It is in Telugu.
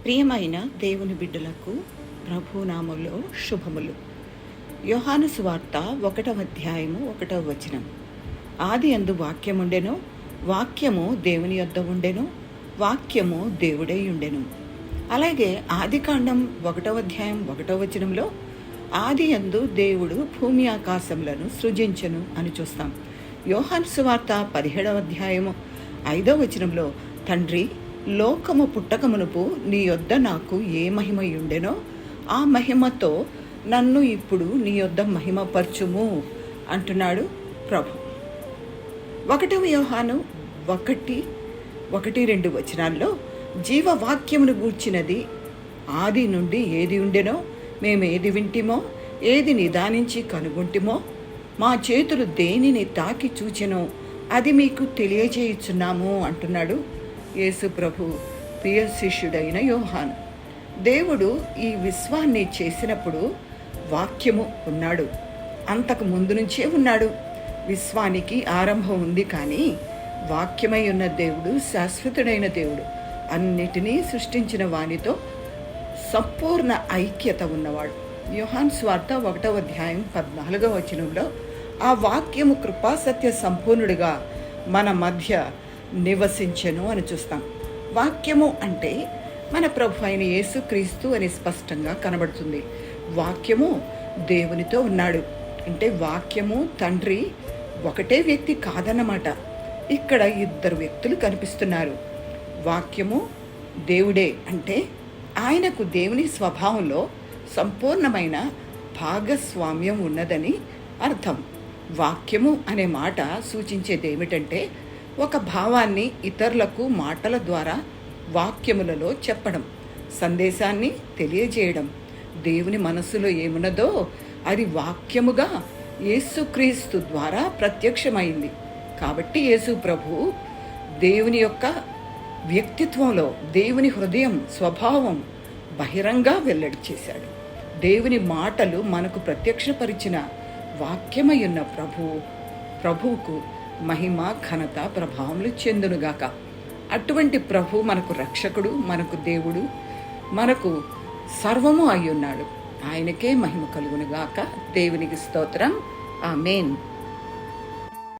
ప్రియమైన దేవుని బిడ్డలకు ప్రభునామములో శుభములు. యోహాను సువార్త 1వ అధ్యాయము 1వ వచనం. ఆది యందు వాక్యముండెను, వాక్యము దేవుని యొద్ద ఉండెను, వాక్యము దేవుడై ఉండెను. అలాగే ఆదికాండం 1వ అధ్యాయం 1వ వచనంలో ఆది యందు దేవుడు భూమి ఆకాశములను సృజించెను అని చూస్తాం. యోహాను సువార్త 17వ అధ్యాయము 5వ వచనంలో తండ్రి, లోకము పుట్టకమునుపు నీ యొద్ద నాకు ఏ మహిమయుండెనో ఆ మహిమతో నన్ను ఇప్పుడు నీ యొద్ద మహిమపరచుము అంటున్నాడు ప్రభు. 1వ యోహాను 1:1-2 వచనాల్లో జీవవాక్యమును గూర్చినది ఆది నుండి ఏది ఉండెనో, మేమేది వింటిమో, ఏది నిదానించి కనుగొంటిమో, మా చేతులు దేనిని తాకి చూచెనో అది మీకు తెలియజేయుచున్నాము అంటున్నాడు యేసు ప్రభు ప్రియ శిష్యుడైన యోహాను. దేవుడు ఈ విశ్వాన్ని చేసినప్పుడు వాక్యము ఉన్నాడు, అంతకు ముందు నుంచే ఉన్నాడు. విశ్వానికి ఆరంభం ఉంది, కానీ వాక్యమై ఉన్న దేవుడు శాశ్వతుడైన దేవుడు, అన్నిటినీ సృష్టించిన వానితో సంపూర్ణ ఐక్యత ఉన్నవాడు. యోహాను సువార్త 1వ అధ్యాయం 14వ వచనంలో ఆ వాక్యము కృపాసత్య సంపూర్ణుడిగా మన మధ్య నివసించెను అని చూస్తాం. వాక్యము అంటే మన ప్రభు అయిన యేసుక్రీస్తు అని స్పష్టంగా కనబడుతుంది. వాక్యము దేవునితో ఉన్నాడు అంటే వాక్యము తండ్రి ఒకటే వ్యక్తి కాదన్నమాట. ఇక్కడ ఇద్దరు వ్యక్తులు కనిపిస్తున్నారు. వాక్యము దేవుడే అంటే ఆయనకు దేవుని స్వభావంలో సంపూర్ణమైన భాగస్వామ్యం ఉన్నదని అర్థం. వాక్యము అనే మాట సూచించేది ఏమిటంటే ఒక భావాన్ని ఇతరులకు మాటల ద్వారా వాక్యములలో చెప్పడం, సందేశాన్ని తెలియజేయడం. దేవుని మనస్సులో ఏమున్నదో అది వాక్యముగా యేసుక్రీస్తు ద్వారా ప్రత్యక్షమైంది. కాబట్టి యేసు ప్రభు దేవుని యొక్క వ్యక్తిత్వంలో దేవుని హృదయం స్వభావం బహిరంగ వెల్లడి చేశాడు. దేవుని మాటలు మనకు ప్రత్యక్షపరిచిన వాక్యమై ఉన్న ప్రభువుకు మహిమ, ఘనత, ప్రభావములు చెందునుగాక. అటువంటి ప్రభు మనకు రక్షకుడు, మనకు దేవుడు, మనకు సర్వము అయ్యున్నాడు. ఆయనకే మహిమ కలుగునుగాక. దేవునికి స్తోత్రం. ఆమేన్.